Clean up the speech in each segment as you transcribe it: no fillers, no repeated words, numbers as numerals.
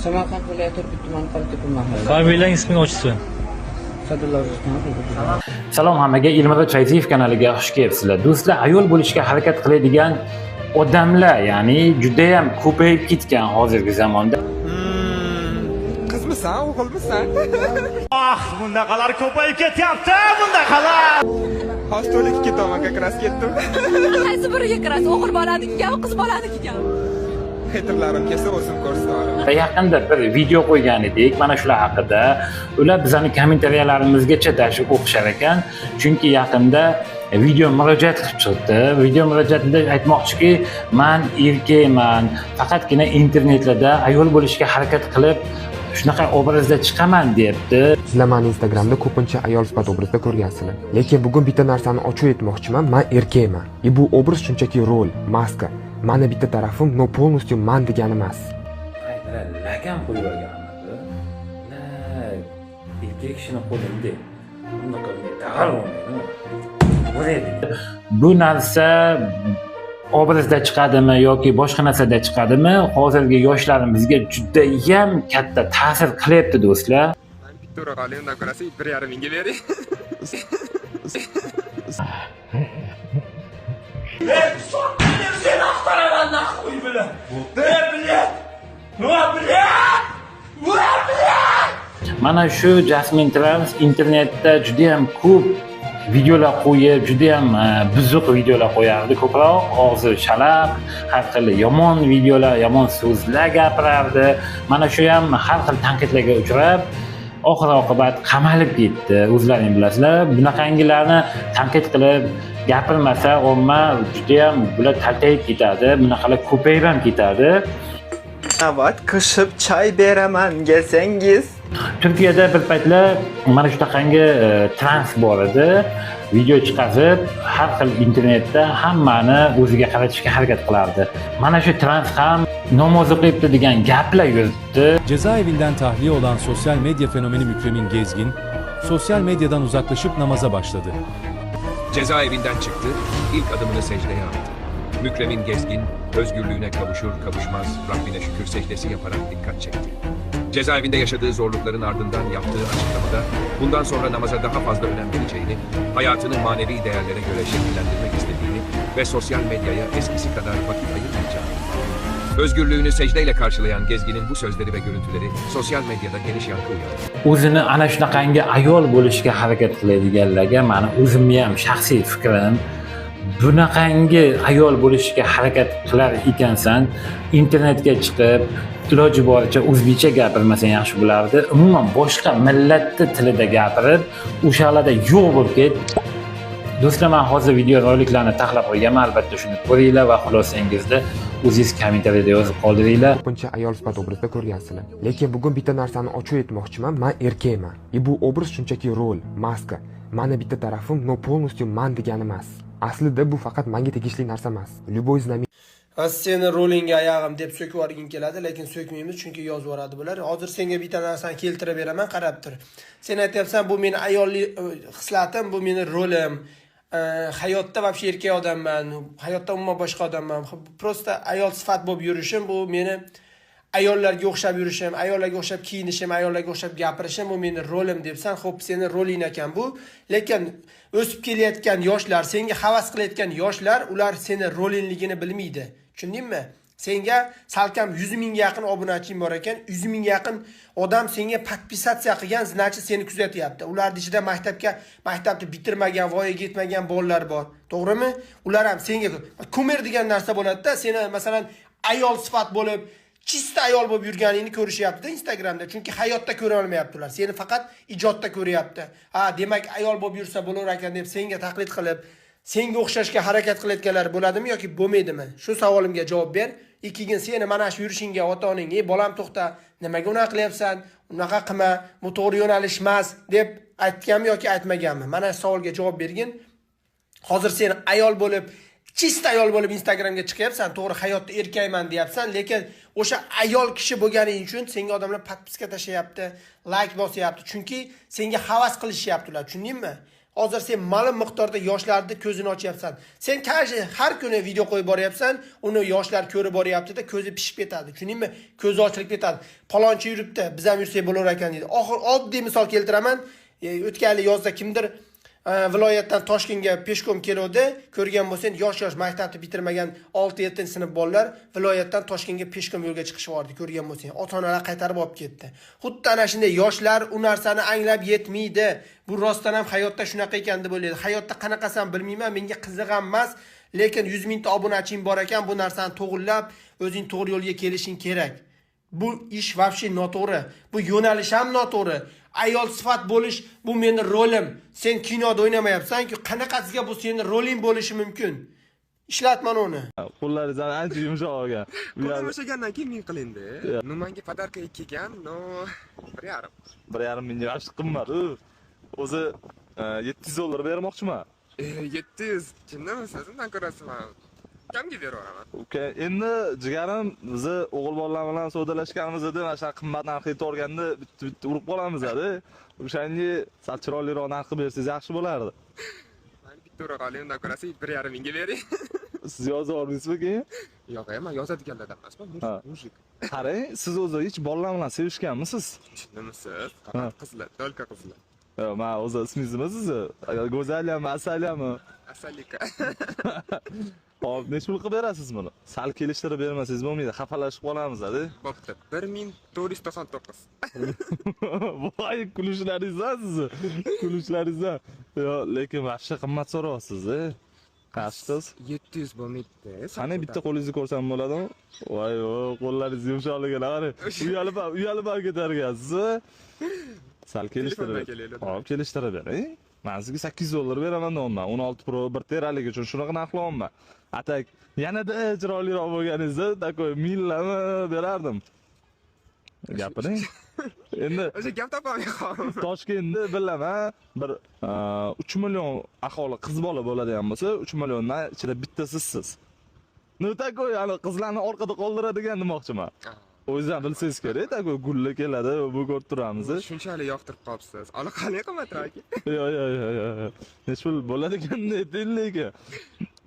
Samarqand viloyati Urgut tumani Qoratepa mahallasi. Familiyang, isming, otishing? Sadulla O'zbekiston. Salom hammaga, Ilmurod Fayziyev kanaliga xush kelibsizlar. Do'stlar, ayol bo'lishga harakat qiladigan odamlar, ya'ni juda ham ko'payib ketgan hozirgi zamonda. Qizmisan, o'g'ilmisan? Bundaqalar ko'payib ketyapti, bundaqalar. Hozir to'lib ketaman, kakras ketdim. Qaysi biriga kirasiz? O'g'il bolaniki-mi, qiz bolaniki-mi? Xetirlarim kelsa o'zim ko'rsataman. Yaqinda bir video qo'ygan edik mana shular haqida. Ular bizani kommentariyalarimizgacha dashib o'qishar ekan. Chunki yaqinda video murojaat qilib chiqdi. Video murojaatida aytmoqchiki, men erkakman, faqatgina internetlarda ayol bo'lishga harakat qilib shunaqa obrazda chiqaman deyapti. Sizlar meni Instagramda ko'pincha ayol sifat obrazda ko'rgansizlar. Lekin bugun bitta narsani ochib aytmoqchiman. Men erkakman. Bu obraz shunchaki rol, maska. Mani bitta tarafim no полностью man degani emas. Lagam qo'yib olganman. Erkak kishini qo'lida bunaqa tag'al bu narsa obrazda chiqadimi yoki boshqa narsada chiqadimi? Hozirgi yoshlarimizga juda ham katta ta'sir qilyapti do'stlar. Men bitta urag'ali undan ko'rasiz 1,5 mingga bering. Mana shu Jasmine Trans internetda juda ham ko'p videolar qo'yib, juda ham buzuq videolar qo'yardi. Ko'proq og'zi shalaq, har xil yomon videolar, yomon so'zlar gapirardi. Mana shu ham har xil tanqidlarga uchrab, oxir-oqibat qamalib ketdi. O'zlaring bilasizlar, bunaqangilarni tanqid qilib gapirmasa, omma juda ham bular taltayib ketadi. Bunaqalar ko'payib ham ketadi. Avat qishib choy beraman kelsangiz. Turkiyada bir paytlar mana shunaqangi trans bor edi. Video chiqarib, har xil internetda hammani o'ziga qaratishga harakat qilardi. Mana shu trans ham namoz o'qiyapti degan gaplar yuribdi. Cezaevinden tahliye olan sosyal medya fenomeni Mükremin Gezgin, sosyal medyadan uzaklaşıp namaza başladı. Cezaevinden çıktı, ilk adımını secdeye attı. Mükremin Gezgin, özgürlüğüne kavuşur kavuşmaz Rabbine şükür secdesi yaparak dikkat çekti. Cezaevinde yaşadığı zorlukların ardından yaptığı açıklamada bundan sonra namaza daha fazla önem vereceğini, hayatını manevi değerlere göre şekillendirmek istediğini ve sosyal medyaya eskisi kadar vakit ayırmayacağını. Özgürlüğünü secdeyle karşılayan Gezgin'in bu sözleri ve görüntüleri sosyal medyada geniş yankı uyandırdı. O'zini ana shunaqangi ayol bo'lishga harakat qiladiganlarga meni o'zimni ham shaxsiy fikrim, bunaqangi ayol bo'lishga harakat qilar ekansan, internetga chiqib, iloji boricha o'zbekcha gapirmasang yaxshi bo'lardi. Umuman boshqa millatning tilida gapirib, o'shalarda yo'q bo'lib ket. Do'stlar, men hozir video roliklarni tahlil qo'yganman, albatta shuni ko'ringlar va xulosangizda o'zingiz kommentariyada yozib qoldiringlar. Ko'pincha ayol sifat obrazda ko'rgansizlar. Lekin bugun bitta narsani ochib aytmoqchiman. Men erkakman. Bu obraz shunchaki rol, maska. Mani bitta tarafim no полностью man degani emas. Aslida bu faqat menga tegishli narsa emas. Любой знамя seni rolingga oyog'im deb so'kib yuborging keladi, lekin so'kmaymiz chunki yozib yuboradi bular. Hozir senga bitta narsani keltirib beraman, qarab tur. Sen aytyapsan, bu meni ayollik xislatim, bu meni rolim. Hayotda вообще erkak odamman, hayotda umuman boshqa odamman. Prosta ayol sifat bo'lib yurishim, bu meni ayollarga o'xshab yurishim, ayollarga o'xshab kiyinishim, ayollarga o'xshab gapirishim, bu meni rolim debsan. Xo'p, seni roling ekan bu. Lekin o'sib kelayotgan yoshlar, senga havas qilayotgan yoshlar, ular seni rolingligini bilmaydi. Tushundingmi? Senga salkam 100 mingga yaqin obunaching bor ekan, 100 mingga yaqin odam senga podpisatsiya qilgan, значит seni kuzatyapti. Ularning ichida maktabni bitirmagan, voyaga yetmagan bolalar bor. To'g'rimi? Ular ham senga ko'mer degan narsa bo'ladi-da, seni masalan ayol sifat bo'lib, chista ayol bo'lib yurganingni ko'rishyapti Instagramda. Chunki hayotda ko'ra olmayapti ular. Seni faqat ijodda ko'ryapti. Ha, demak ayol bo'lib yursa bo'lar ekan deb senga taqlid qilib, senga o'xshashga harakat qilayotganlar bo'ladimi yoki bo'lmaydimi? Shu savolimga javob ber. Ikkinchi, seni mana shu yurishingga ota-onang, bolam to'xta, nimaga unaqa qilyapsan? Unaqa qilma, bu to'g'ri yo'nalish emas deb aytganmi yoki aytmaganmi? Mana shu savolga javob bergin. Hozir sen ayol bo'lib, chista ayol bo'lib Instagramga chiqyapsan, to'g'ri hayotda erkakman deyapsan, lekin o'sha ayol kishi bo'lganing uchun senga odamlar podpiska tashlayapti, like bosyapti, chunki senga havas qilishyapti ular, tushundingmi? Hozir sen ma'lum miqdorda yoshlarni ko'zini ochyapsan. Sen har kuni video qo'yib boryapsan, uni yoshlar ko'rib boryapti-da, ko'zi pishib ketadi. Tushundingmi? Ko'zi ochilib ketadi. Palonchi yuribdi, biz ham yursak bo'lar ekan deydi. Oxir oddiy misol keltiraman. O'tgan yozda kimdir viloyatdan Toshkentga peshkom keluvdi. Ko'rgan bo'lsangiz, yosh maktabni bitirmagan 6-7 sinf bolalar viloyatdan Toshkentga peshkom yo'lga chiqishvardi. Ko'rgan bo'lsangiz, ota-onalar qaytarib olib ketdi. Xuddi ana shunday yoshlar u narsani anglab yetmaydi. Bu rostdan ham hayotda shunaqa ekan deb o'ylaydi. Hayotda qanaqasan bilmayman, menga qiziq ham emas, lekin 100 mingta obunaching bor ekan, bu narsani to'g'rilab, o'zing to'g'ri yo'lga kelishing kerak. Bu ish vobshe noto'g'ri. Bu yo'nalish ham noto'g'ri. Ayol sifat bo'lish bu meni rolim. Sen kinoda o'ynamayapsan-ku, qanaqasiga bu sening roling bo'lishi mumkin? Ishlatman uni. Qo'llaringiz ancha yumshoq olgan. Qo'ldan o'shagandan keyin men qilindi. Numanga podarka kelgan, no 1,5. 1,5 mingga yaxshi qimmat. O'zi $700 bermoqchiman. 700. Chindanmi siz undan ko'rasizman? Kamga beraveraman. Uka, endi jigarim bizni o'g'il bolalar bilan savdalashganimizda mana shu qimmat narxga yetorganda bitta urib qolamiz-da. O'shanga sal chiroyliroq narx qilib bersangiz yaxshi bo'lardi. Men bitta ura qolay, undan ko'rasiz 1,5 mingga bering. Siz yozib olmaysizmi keyin? Yo'q, men yozadiganlardan emasman, mujik. Qarang, siz o'zi hech bolalar bilan sevishganmisiz? Tushundimisiz? Faqat qizlar, dolka qizlar. Yo'q, men o'zi ismingiz nima sizni? Go'zalmi, asalmi? Asalika. Hop, necha pul qilib berasiz buni? Sal kelishtirib bermasangiz bo'lmaydi, xafalashib qolamiz-da. Bo'pti, 1499. Voy, kulishlaringiz-a sizni. Kulishlaringiz-a. Yo'q, lekin vahsha qimmat so'rayapsiz-a. Qashqiz 700 bo'lmaydi. Qani bitta qo'lingizni ko'rsam bo'ladimi? Voy, qo'llaringiz yumshoqligini qarang. Uyalib ketargansiz. Sal kelishtirib. Hop, kelishtirib bering. Men sizga $800 beraman deyapman. 16 Pro 1 teralik uchun shunaqa narxlayapman. Atak yanada chiroyliroq bo'lganingizda takoy millami berardim. Gapiring. Endi o'sha gap topolmayman. Toshkentda bilaman, bir 3 million aholi qiz bola bo'ladigan bo'lsa, 3 milliondan ichida bittasisiz. No takoy, yani qizlarni orqada qoldiradigan demoqchiman. O'zingizdan bilsangiz kerak, takoy gulli keladi, bu ko'rib turamiz. Shunchalik yoqtirib qolibsiz. Qanday qimmatroq aka? Yo'q. Nech pul bo'ladiganini ayting lekin.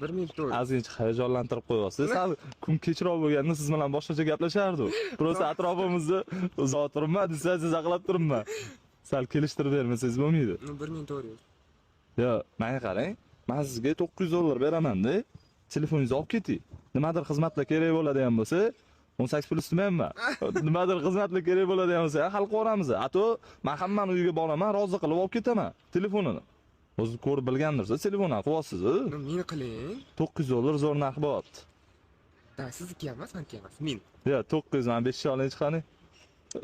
1400. Azizcha hayajonlantirib qo'yasiz. Sal kun kechroq bo'lganda siz bilan boshqacha gaplashardi. Prosta atrofimizda uzoq turibman, desangiz aqlab turibman. Sal kelishtirib bermasangiz bo'lmaydi. 1400. Yo'q, menga qarang. Men sizga $900 beraman-da. Telefoningizni olib keting. Nimadir xizmatlar kerak bo'ladigan bo'lsa, 18+ tumanman. Nimadir xizmatlar kerak bo'ladigan bo'lsa, hal qilamiz. Ato, men hammani uyiga boraman, rozi qilib olib ketaman telefonini. O'zi ko'rib bilgandirsiz, telefonni qilyapsiz. Meni qiling. $900 zo'r narx bo'lyapti. Da, sizniki emas, meniki emas. Men. Yo'q, 900, men 5 oling chiqani.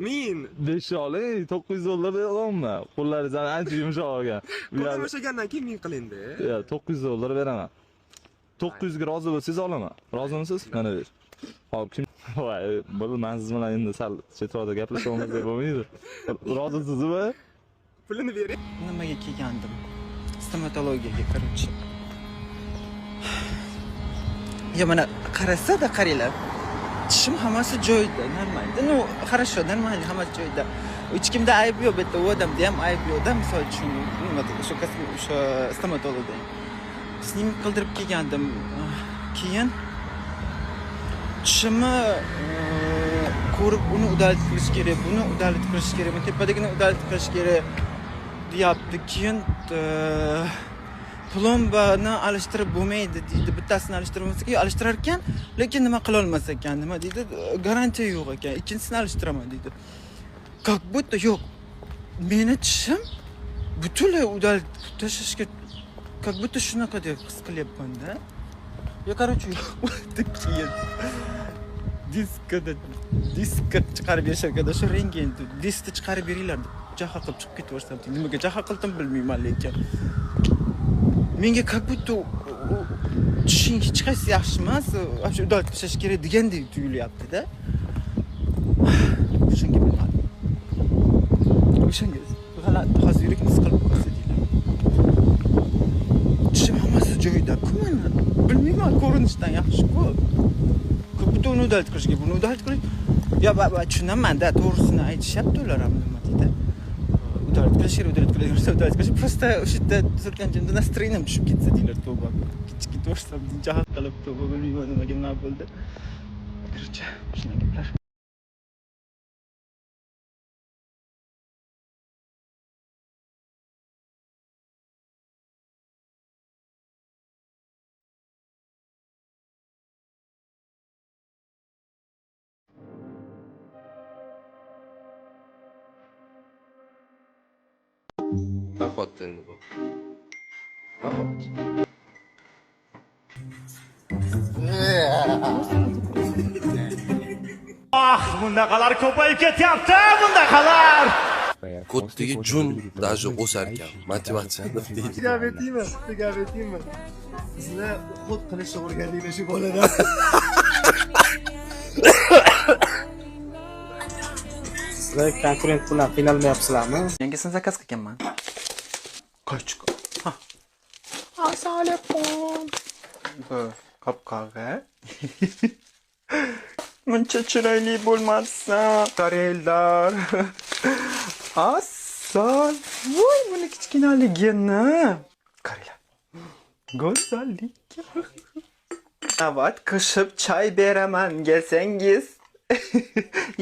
Men 5 oling, $900 beraman. Qo'llaringiz ancha yumshoq olgan. Qo'ldan o'shagandan keyin men qilindi. Yo'q, $900 beraman. 900 ga rozi bo'lsangiz olaman. Rozimisiz? Mana ber. Hop, kim? Voy, men siz bilan endi sal chetroqda gaplashamiz deb bo'lmaydi. Rozimisizmi? Pulini bering. Nimaga kelgandim? Stomatologiyaga kiruvchi. Ya mana qarasa-da qaranglar. Tishim hammasi joyida, normalda. No, хорошо, нормально, hammasi joyida. Hech kimda ayb yo'q, bitta u odamda ham ayb yo'q-da, misol uchun nima deydi, o'sha stomatologda. Snim qildirib kelgandim. Keyin tishimni ko'rib uni udalit qilish kerak, buni udalit qilish kerak, tepadagini udalit qilish kerak deyapti. Keyin plombani alishtirib bo'lmaydi deydi. Bittasini alishtirmasa kerak, alishtirar ekan, lekin nima qila olmas ekan, nima deydi? Garantiya yo'q ekan. Ikkinchisini alishtiraman deydi. Как будто yo'q. Meni tishim butunlay udalit tashlashga как будто shunaqa deb his qilyapman-da. Ya короче, keyin diska chiqarib berishgan, o'sha rengen diskni chiqarib beringlar deb jahl qilib chiqib ketaversam, nimaga jahl qildim bilmayman, lekin menga как будто tishing hech qaysi yaxshi emas, вообще udalit tashlash kerak degandek tuyulyapti-da. O'shanga bilmadim. O'shanga hozirlik his qilib ko'rsatinglar. Tishim hammasi joyida-ku mana. Bilmayman, ko'rinishdan yaxshi-ku. Ko'pda uni udalit qilish kerak, buni udalit qilish. Ya, tushunaman-da, to'g'risini aytishyapti ular ham nima deydi. Просто o'sha yerda turganimda настроением tushib ketsa deylar, tavba. Ketaversam jahl qilib, tavba bilmayman nimaga nima bo'ldi. Короче, shunaqa gaplar. Nahotda endi bu. Ah, bundaqalar ko'payib ketyapti, bundaqalar. Ko'ttagi jun даже o'sar ekan. Motivatsiyani deydi. Gap aytaymi? Sizlar xud qilishni o'rgandinglar shu boladan. Sizlar konkurent bilan qiynalmayapsizlarmi? Yangisini zakaz qilganman. Qochko. Assalomu alaykum. Qop-qog'a. Muncha chiroyli bo'lmassan. Qaranglar. Asal. Voy, buni kichkinaligini. Qaranglar. Go'zallik. Avat qishib choy beraman gelsangiz.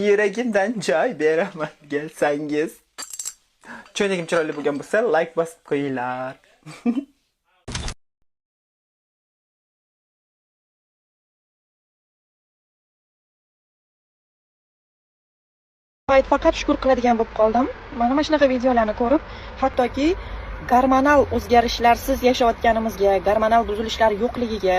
Yuragimdan joy beraman gelsangiz. Cho'nagim chiroyli bo'lgan bo'lsa, like bosib qo'yinglar. Faqat shukur qiladigan bo'lib qoldim. Mana shunaqa videolarni ko'rib, hattoki gormonal o'zgarishlarsiz yashayotganimizga, gormonal buzilishlar yo'qligiga,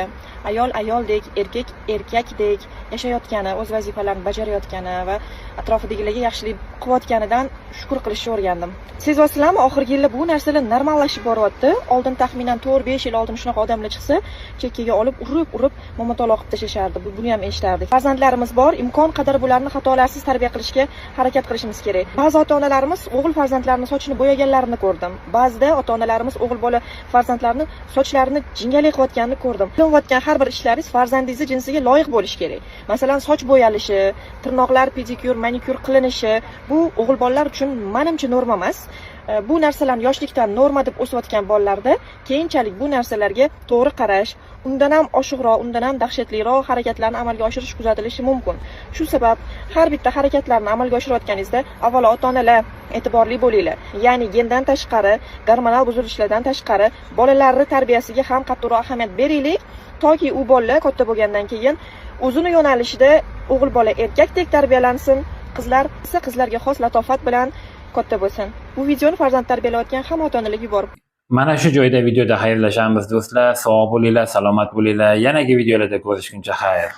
ayol ayoldek, erkak erkakdek yashayotgani, o'z vazifalarini bajarayotgani va atrofidagilarga yaxshilik qilayotganidan shukur qilishni o'rgandim. Sezyapsizlarmi, oxirgi yilda bu narsalar normallashib boryapti. Oldin taxminan 4-5 yil oldin shunaqa odamlar chiqsa, chekkaga olib urib momatoloq qilib tashishardi. Buni ham eshitardik. Farzandlarimiz bor, imkon qadar bularni xatolarsiz tarbiya qilishga harakat qilishimiz kerak. Ba'zi ota-onalarimiz o'g'il farzandlarini sochini bo'yaganlarini ko'rdim. Ba'zida ota-onalarimiz o'g'il bola farzandlarini sochlarini jingali qilayotganini ko'rdim. Qilayotgan har bir ishlaringiz farzandingiz jinsiga loyiq bo'lishi kerak. Masalan, soch bo'yalishi, tirnoqlar pedikyur, manikyur qilinishi bu o'g'il bolalar uchun menimcha norma emas. Bu narsalarni yoshlikdan norma deb o'sayotgan bolalarda keyinchalik bu narsalarga to'g'ri qarash, undan ham oshiqroq, undan ham dahshatliroq harakatlarni amalga oshirish kuzatilishi mumkin. Shu sabab har bitta harakatlarni amalga oshirayotganingizda avvalo ota-onalar e'tiborli bo'linglar. Ya'ni gendan tashqari, gormonal buzilishlardan tashqari bolalarning tarbiyasiga ham qattiqroq ahamiyat beraylik, toki u bolalar katta bo'lgandan keyin o'zini yo'nalishida o'g'il bola erkakdek tarbiyalansin, qizlar esa qizlarga xos latofat bilan katta bo'lsin. Bu videoni farzand tarbiyalayotgan hamma ota-onalarga yuborib. Mana shu joyda videoda xayrlashamiz do'stlar. Sog' bo'linglar, salomat bo'linglar. Yanagi videolarda ko'rishguncha xayr.